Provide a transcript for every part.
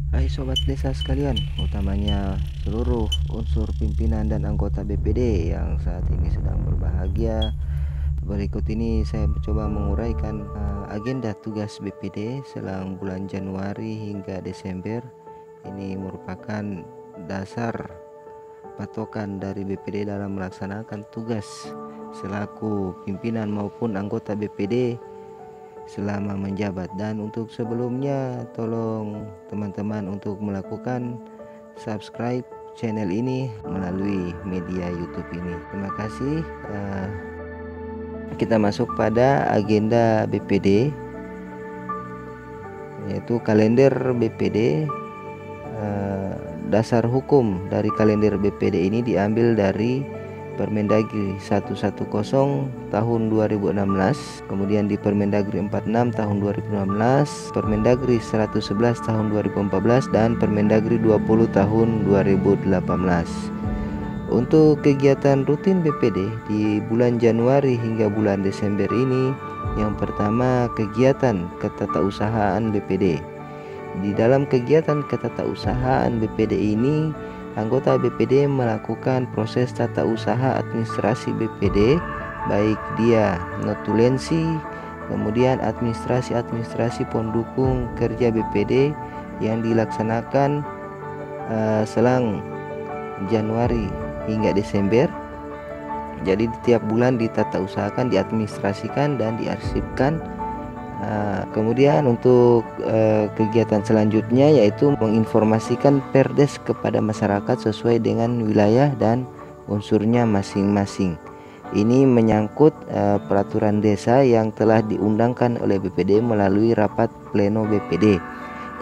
Hai sobat desa sekalian, utamanya seluruh unsur pimpinan dan anggota BPD yang saat ini sedang berbahagia. Berikut ini saya mencoba menguraikan agenda tugas BPD selang bulan Januari hingga Desember. Ini merupakan dasar patokan dari BPD dalam melaksanakan tugas selaku pimpinan maupun anggota BPD selama menjabat. Dan untuk sebelumnya tolong teman-teman untuk melakukan subscribe channel ini melalui media YouTube ini. Terima kasih. Kita masuk pada agenda BPD, yaitu kalender BPD. Dasar hukum dari kalender BPD ini diambil dari Permendagri 110 tahun 2016, kemudian di Permendagri 46 tahun 2016, Permendagri 111 tahun 2014, dan Permendagri 20 tahun 2018. Untuk kegiatan rutin BPD di bulan Januari hingga bulan Desember ini, yang pertama kegiatan ketatausahaan BPD. Di dalam kegiatan ketatausahaan BPD ini, anggota BPD melakukan proses tata usaha administrasi BPD, baik dia notulensi, kemudian administrasi pendukung kerja BPD yang dilaksanakan selang Januari hingga Desember. Jadi di tiap bulan ditata usahakan, diadministrasikan, dan diarsipkan. Kemudian untuk kegiatan selanjutnya yaitu menginformasikan perdes kepada masyarakat sesuai dengan wilayah dan unsurnya masing-masing. Ini menyangkut peraturan desa yang telah diundangkan oleh BPD melalui rapat pleno BPD.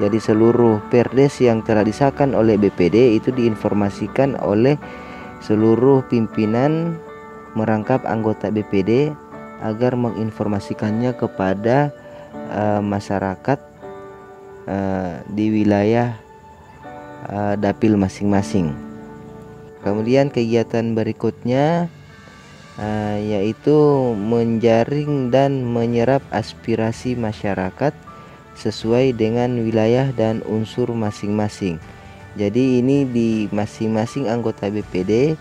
Jadi seluruh perdes yang telah disahkan oleh BPD itu diinformasikan oleh seluruh pimpinan merangkap anggota BPD agar menginformasikannya kepada masyarakat di wilayah dapil masing-masing. Kemudian kegiatan berikutnya yaitu menjaring dan menyerap aspirasi masyarakat sesuai dengan wilayah dan unsur masing-masing. Jadi ini di masing-masing anggota BPD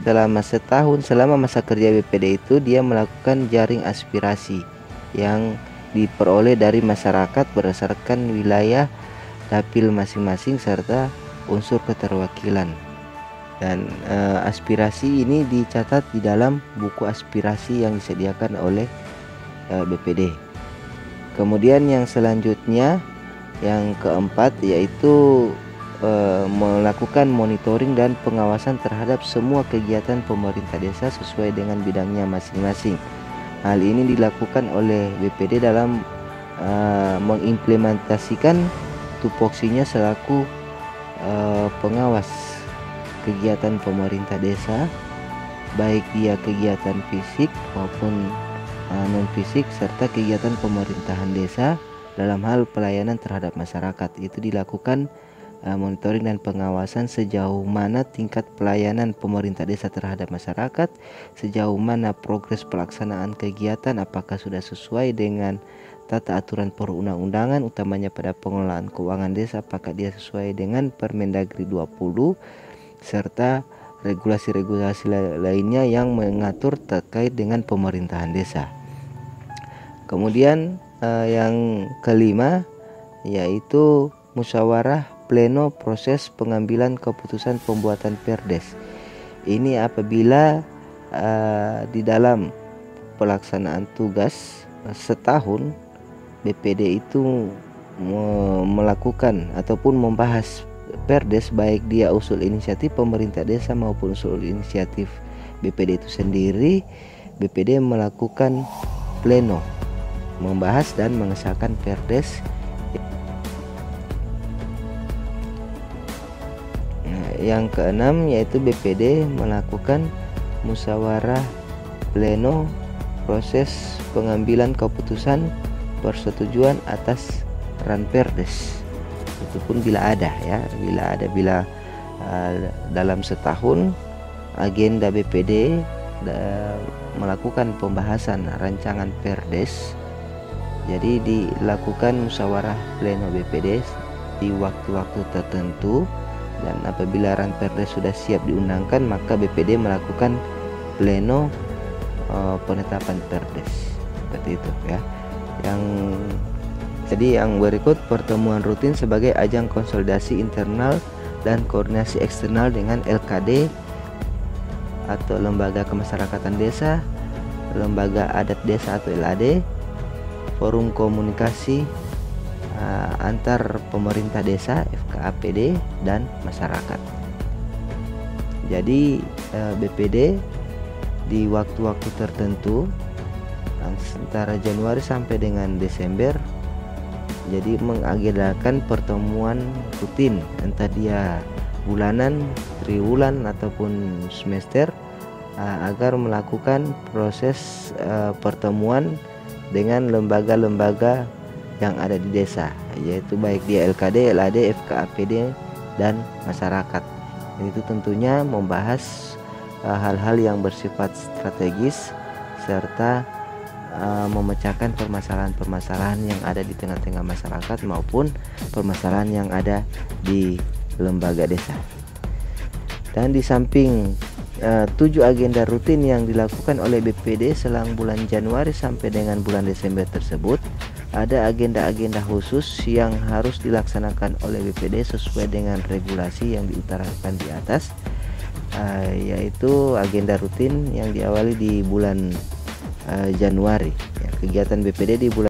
selama setahun, selama masa kerja BPD itu dia melakukan jaring aspirasi yang diperoleh dari masyarakat berdasarkan wilayah dapil masing-masing serta unsur keterwakilan. Dan aspirasi ini dicatat di dalam buku aspirasi yang disediakan oleh BPD. Kemudian yang selanjutnya, yang keempat, yaitu melakukan monitoring dan pengawasan terhadap semua kegiatan pemerintah desa sesuai dengan bidangnya masing-masing. Hal ini dilakukan oleh BPD dalam mengimplementasikan tupoksinya selaku pengawas kegiatan pemerintah desa, baik dia kegiatan fisik maupun non-fisik, serta kegiatan pemerintahan desa dalam hal pelayanan terhadap masyarakat. Itu dilakukan monitoring dan pengawasan sejauh mana tingkat pelayanan pemerintah desa terhadap masyarakat, sejauh mana progres pelaksanaan kegiatan, apakah sudah sesuai dengan tata aturan perundang-undangan, utamanya pada pengelolaan keuangan desa, apakah dia sesuai dengan Permendagri 20 serta regulasi-regulasi lainnya yang mengatur terkait dengan pemerintahan desa. Kemudian yang kelima yaitu musyawarah pleno proses pengambilan keputusan pembuatan perdes. Ini apabila di dalam pelaksanaan tugas setahun BPD itu melakukan ataupun membahas perdes, baik dia usul inisiatif pemerintah desa maupun usul inisiatif BPD itu sendiri, BPD melakukan pleno membahas dan mengesahkan perdes. Yang keenam yaitu BPD melakukan musyawarah pleno proses pengambilan keputusan persetujuan atas ranperdes. Itu pun bila ada ya, bila dalam setahun agenda BPD melakukan pembahasan rancangan perdes, jadi dilakukan musyawarah pleno BPD di waktu-waktu tertentu, dan apabila Ranperda sudah siap diundangkan maka BPD melakukan pleno penetapan Perdes, seperti itu ya. Yang berikut pertemuan rutin sebagai ajang konsolidasi internal dan koordinasi eksternal dengan LKD atau Lembaga Kemasyarakatan Desa, Lembaga Adat Desa atau LAD, Forum Komunikasi antar pemerintah desa FKAPD dan masyarakat. Jadi BPD di waktu-waktu tertentu antara Januari sampai dengan Desember jadi mengagendakan pertemuan rutin, entah dia bulanan, triwulan ataupun semester, agar melakukan proses pertemuan dengan lembaga-lembaga yang ada di desa, yaitu baik di LKD, LAD, FKAPD dan masyarakat. Itu tentunya membahas hal-hal yang bersifat strategis serta memecahkan permasalahan-permasalahan yang ada di tengah-tengah masyarakat maupun permasalahan yang ada di lembaga desa. Dan di samping 7 agenda rutin yang dilakukan oleh BPD selang bulan Januari sampai dengan bulan Desember tersebut, ada agenda-agenda khusus yang harus dilaksanakan oleh BPD sesuai dengan regulasi yang diutarakan di atas, yaitu agenda rutin yang diawali di bulan Januari. Kegiatan BPD di bulan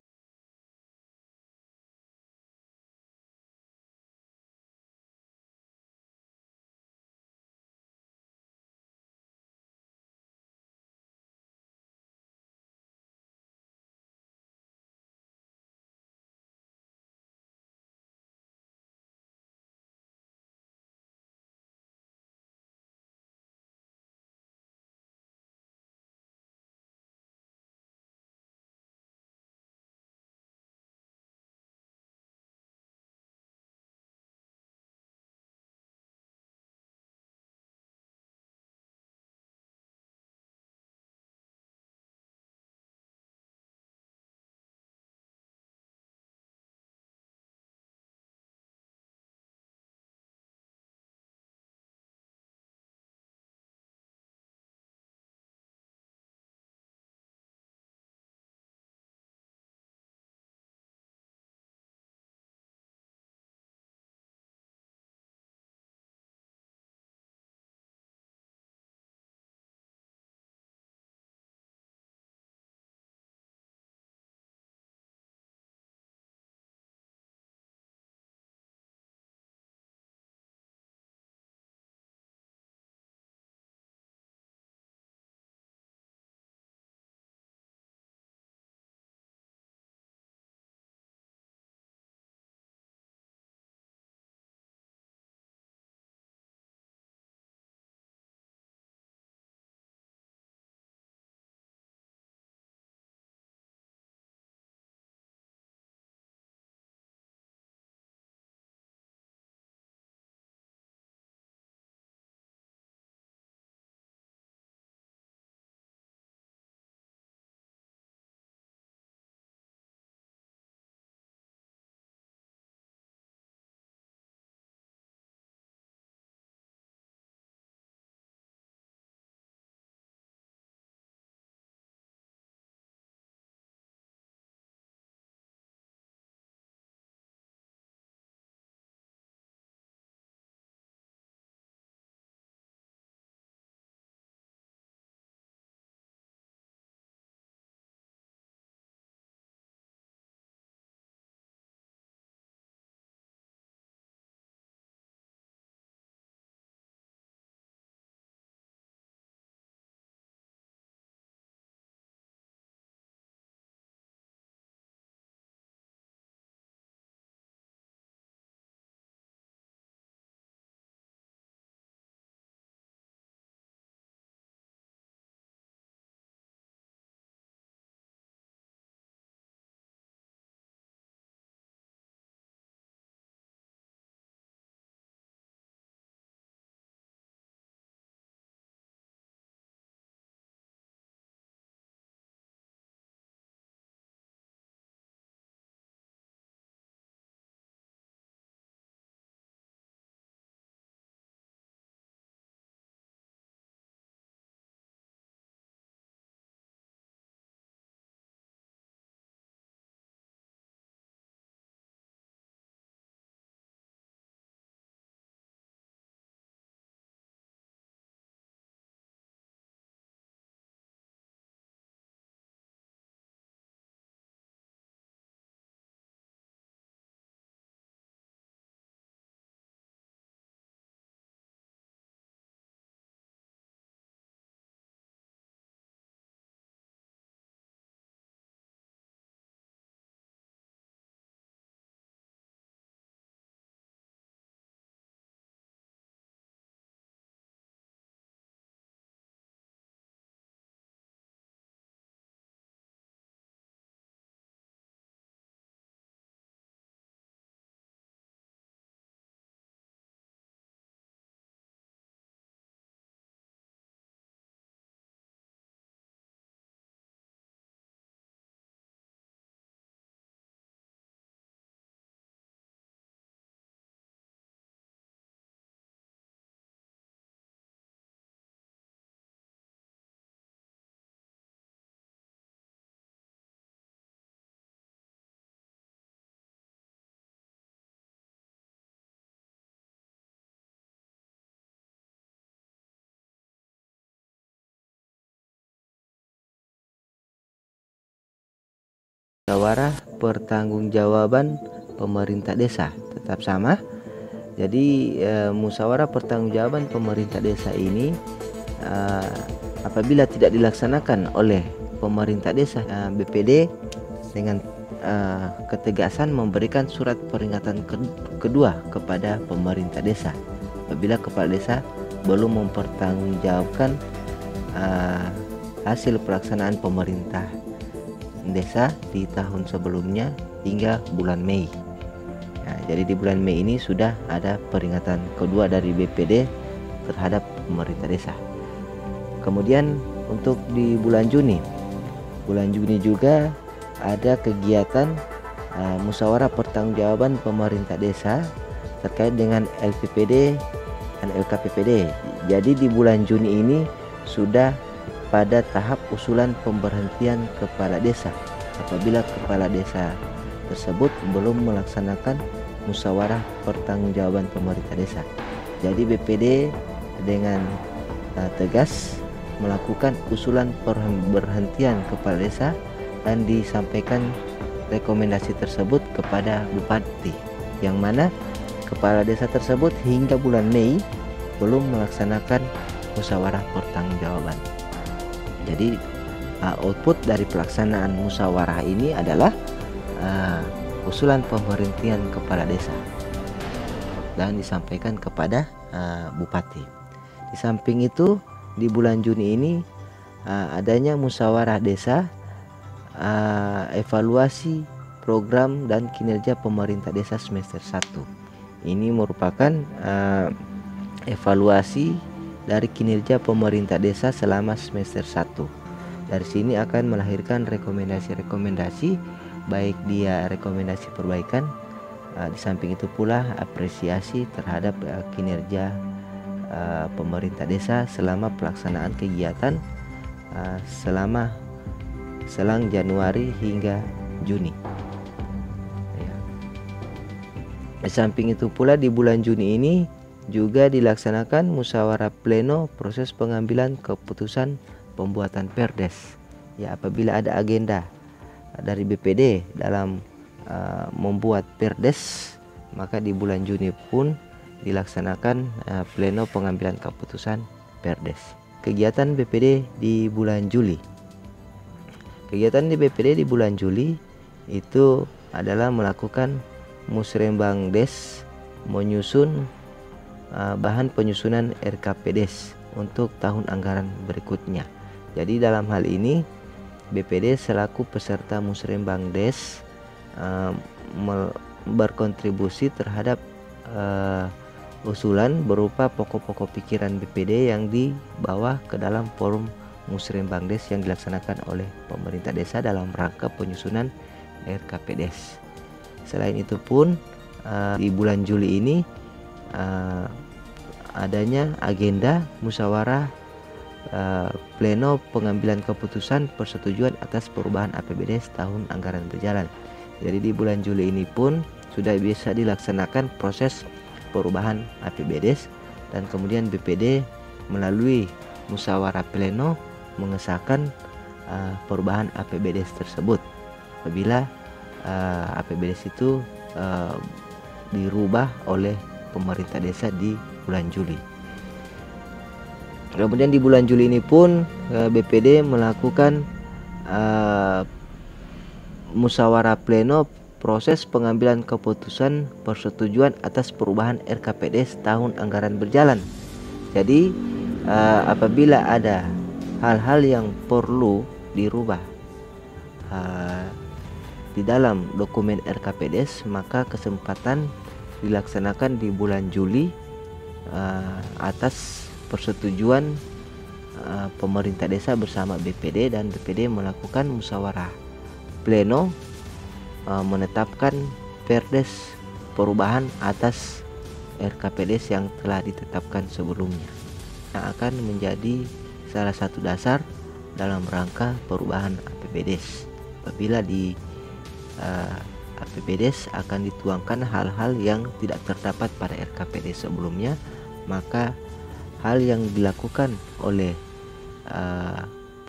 musyawarah pertanggungjawaban pemerintah desa tetap sama. Jadi musyawarah pertanggungjawaban pemerintah desa ini apabila tidak dilaksanakan oleh pemerintah desa, BPD dengan ketegasan memberikan surat peringatan kedua kepada pemerintah desa apabila kepala desa belum mempertanggungjawabkan hasil pelaksanaan pemerintah desa di tahun sebelumnya hingga bulan Mei. Nah, jadi di bulan Mei ini sudah ada peringatan kedua dari BPD terhadap pemerintah desa. Kemudian untuk di bulan Juni juga ada kegiatan musyawarah pertanggungjawaban pemerintah desa terkait dengan LPPD dan LKPPD. Jadi di bulan Juni ini sudah pada tahap usulan pemberhentian kepala desa apabila kepala desa tersebut belum melaksanakan musyawarah pertanggungjawaban pemerintah desa. Jadi BPD dengan tegas melakukan usulan pemberhentian kepala desa dan disampaikan rekomendasi tersebut kepada bupati, yang mana kepala desa tersebut hingga bulan Mei belum melaksanakan musyawarah pertanggungjawaban. Jadi output dari pelaksanaan musyawarah ini adalah usulan pemberhentian kepala desa dan disampaikan kepada bupati. Di samping itu di bulan Juni ini adanya musyawarah desa evaluasi program dan kinerja pemerintah desa semester 1. Ini merupakan evaluasi dari kinerja pemerintah desa selama semester 1. Dari sini akan melahirkan rekomendasi-rekomendasi, baik dia rekomendasi perbaikan, di samping itu pula apresiasi terhadap kinerja pemerintah desa selama pelaksanaan kegiatan selama selang Januari hingga Juni. Di samping itu pula di bulan Juni ini juga dilaksanakan musyawarah pleno proses pengambilan keputusan pembuatan Perdes. Ya, apabila ada agenda dari BPD dalam membuat Perdes, maka di bulan Juni pun dilaksanakan pleno pengambilan keputusan Perdes. Kegiatan BPD di bulan Juli. Kegiatan di BPD di bulan Juli itu adalah melakukan musrembang des, menyusun bahan penyusunan RKPDes untuk tahun anggaran berikutnya. Jadi dalam hal ini BPD selaku peserta musrembang des berkontribusi terhadap usulan berupa pokok-pokok pikiran BPD yang dibawa ke dalam forum musrembang des yang dilaksanakan oleh pemerintah desa dalam rangka penyusunan RKPDes. Selain itu pun di bulan Juli ini adanya agenda musyawarah pleno pengambilan keputusan persetujuan atas perubahan APBD tahun anggaran berjalan. Jadi di bulan Juli ini pun sudah bisa dilaksanakan proses perubahan APBD dan kemudian BPD melalui musyawarah pleno mengesahkan perubahan APBD tersebut apabila APBD itu dirubah oleh pemerintah desa di bulan Juli. Kemudian di bulan Juli ini pun BPD melakukan musyawarah pleno proses pengambilan keputusan persetujuan atas perubahan RKPD tahun anggaran berjalan. Jadi apabila ada hal-hal yang perlu dirubah di dalam dokumen RKPD, maka kesempatan dilaksanakan di bulan Juli atas persetujuan pemerintah desa bersama BPD, dan BPD melakukan musyawarah pleno menetapkan Perdes perubahan atas RKPD yang telah ditetapkan sebelumnya, yang akan menjadi salah satu dasar dalam rangka perubahan APBD. Apabila di APBD akan dituangkan hal-hal yang tidak terdapat pada RKPD sebelumnya, maka hal yang dilakukan oleh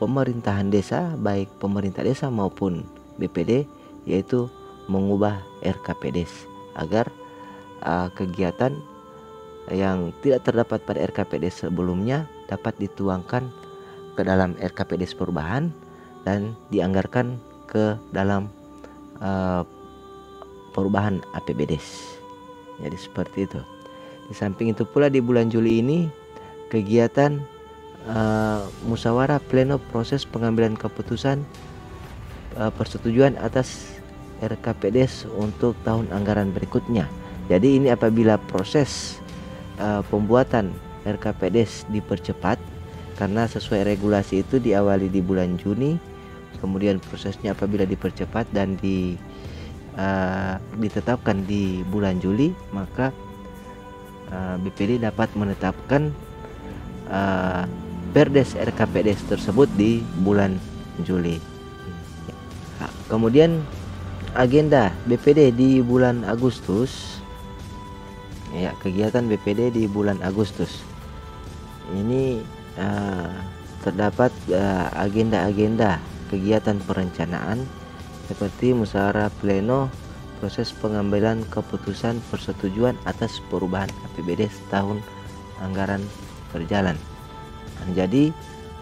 pemerintahan desa, baik pemerintah desa maupun BPD, yaitu mengubah RKPDes agar kegiatan yang tidak terdapat pada RKPDes sebelumnya dapat dituangkan ke dalam RKPDes perubahan dan dianggarkan ke dalam perubahan APBDes. Jadi seperti itu. Di samping itu pula di bulan Juli ini kegiatan musyawarah pleno proses pengambilan keputusan persetujuan atas RKPDes untuk tahun anggaran berikutnya. Jadi ini apabila proses pembuatan RKPDes dipercepat karena sesuai regulasi itu diawali di bulan Juni, kemudian prosesnya apabila dipercepat dan ditetapkan di bulan Juli, maka BPD dapat menetapkan Perdes RKPDes tersebut di bulan Juli. Nah, kemudian agenda BPD di bulan Agustus. Ya, kegiatan BPD di bulan Agustus ini terdapat agenda-agenda kegiatan perencanaan seperti musyawarah pleno proses pengambilan keputusan persetujuan atas perubahan APBDes tahun anggaran berjalan. Jadi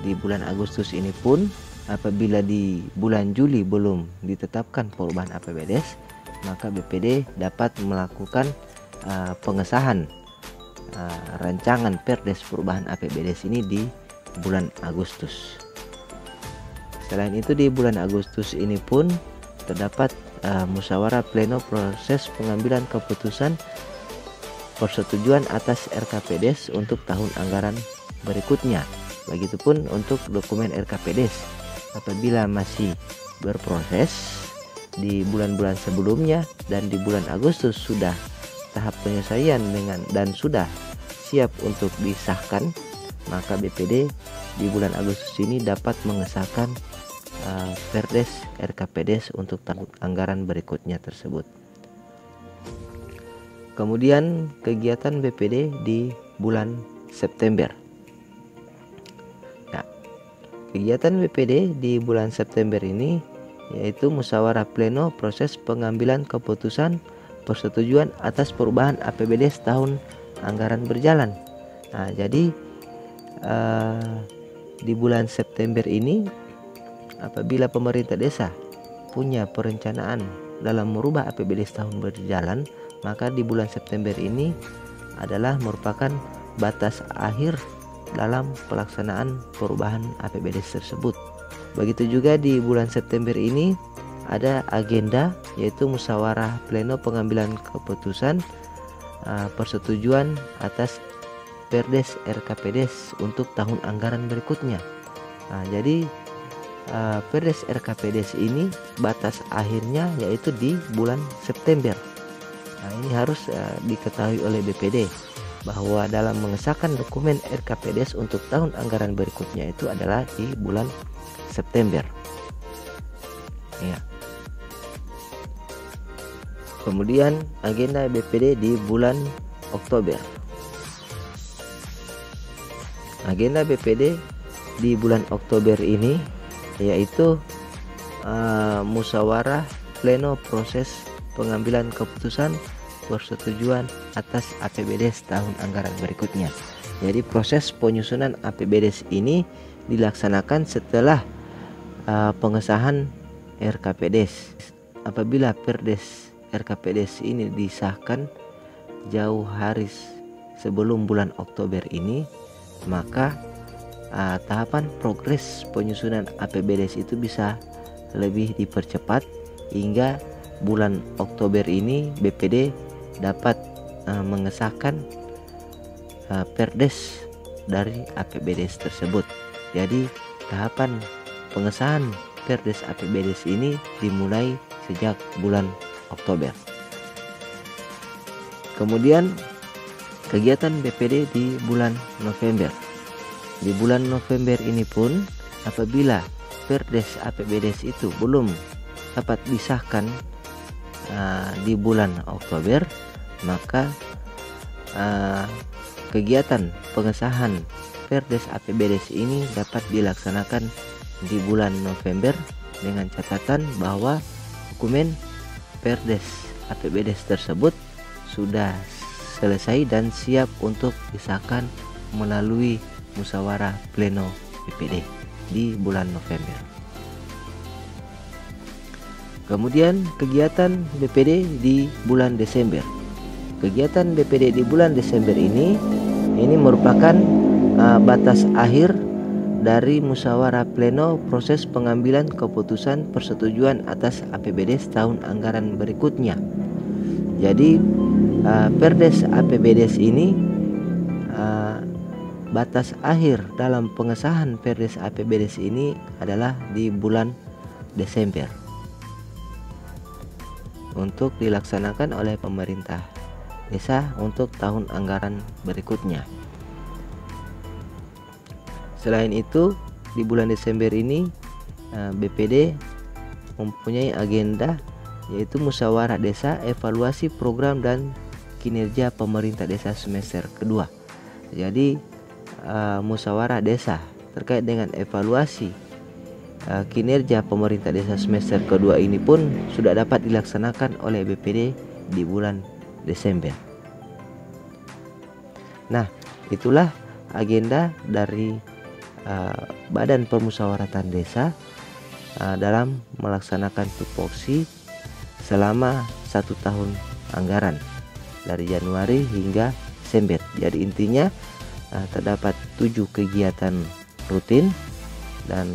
di bulan Agustus ini pun apabila di bulan Juli belum ditetapkan perubahan APBDes, maka BPD dapat melakukan pengesahan rancangan Perdes perubahan APBDes ini di bulan Agustus. Selain itu di bulan Agustus ini pun terdapat musyawarah pleno proses pengambilan keputusan persetujuan atas RKPDes untuk tahun anggaran berikutnya. Begitupun untuk dokumen RKPDes apabila masih berproses di bulan-bulan sebelumnya dan di bulan Agustus sudah tahap penyelesaian dan sudah siap untuk disahkan, maka BPD di bulan Agustus ini dapat mengesahkan Perdes RKPDes untuk tahun anggaran berikutnya tersebut. Kemudian kegiatan BPD di bulan September. Nah, kegiatan BPD di bulan September ini yaitu musyawarah pleno proses pengambilan keputusan persetujuan atas perubahan APBDes tahun anggaran berjalan. Nah, jadi di bulan September ini apabila pemerintah desa punya perencanaan dalam merubah APBDes tahun berjalan, maka di bulan September ini adalah merupakan batas akhir dalam pelaksanaan perubahan APBDes tersebut. Begitu juga di bulan September ini ada agenda yaitu musyawarah pleno pengambilan keputusan persetujuan atas Perdes RKPDes untuk tahun anggaran berikutnya. Nah, jadi Perdes RKPDes ini batas akhirnya yaitu di bulan September. Nah, ini harus diketahui oleh BPD bahwa dalam mengesahkan dokumen RKPDes untuk tahun anggaran berikutnya itu adalah di bulan September. Ya. Kemudian agenda BPD di bulan Oktober. Agenda BPD di bulan Oktober ini yaitu musyawarah pleno proses pengambilan keputusan persetujuan atas APBDes tahun anggaran berikutnya. Jadi proses penyusunan APBDes ini dilaksanakan setelah pengesahan RKPDes. Apabila Perdes RKPDes ini disahkan jauh hari sebelum bulan Oktober ini, maka tahapan progres penyusunan APBDes itu bisa lebih dipercepat hingga bulan Oktober ini BPD dapat mengesahkan Perdes dari APBDes tersebut. Jadi tahapan pengesahan Perdes APBDes ini dimulai sejak bulan Oktober. Kemudian kegiatan BPD di bulan November. Di bulan November ini pun apabila Perdes APBDes itu belum dapat disahkan di bulan Oktober, maka kegiatan pengesahan Perdes APBDes ini dapat dilaksanakan di bulan November dengan catatan bahwa dokumen Perdes APBDes tersebut sudah selesai dan siap untuk disahkan melalui musyawarah pleno BPD di bulan November. Kemudian kegiatan BPD di bulan Desember. Kegiatan BPD di bulan Desember ini merupakan batas akhir dari musyawarah pleno proses pengambilan keputusan persetujuan atas APBDes tahun anggaran berikutnya. Jadi Perdes APBDes ini batas akhir dalam pengesahan Perdes APBDes ini adalah di bulan Desember untuk dilaksanakan oleh pemerintah desa untuk tahun anggaran berikutnya. Selain itu, di bulan Desember ini BPD mempunyai agenda yaitu musyawarah desa evaluasi program dan kinerja pemerintah desa semester kedua. Jadi musyawarah desa terkait dengan evaluasi kinerja pemerintah desa semester kedua ini pun sudah dapat dilaksanakan oleh BPD di bulan Desember. Nah, itulah agenda dari Badan Permusyawaratan Desa dalam melaksanakan tupoksi selama 1 tahun anggaran dari Januari hingga Desember. Jadi intinya terdapat 7 kegiatan rutin dan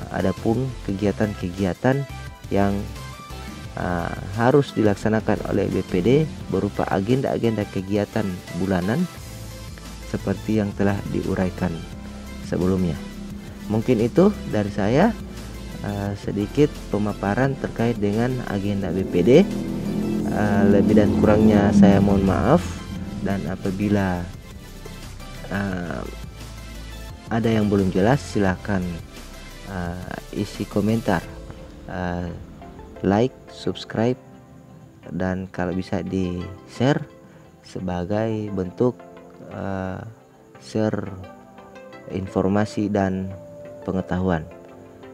adapun kegiatan-kegiatan yang harus dilaksanakan oleh BPD berupa agenda-agenda kegiatan bulanan seperti yang telah diuraikan sebelumnya. Mungkin itu dari saya, sedikit pemaparan terkait dengan agenda BPD. Lebih dan kurangnya saya mohon maaf, dan apabila ada yang belum jelas silahkan isi komentar, like, subscribe, dan kalau bisa di share sebagai bentuk share informasi dan pengetahuan.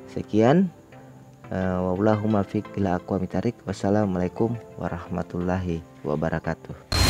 Sekian, wallahumma fiq ila aqwamit thariq. Wassalamualaikum warahmatullahi wabarakatuh.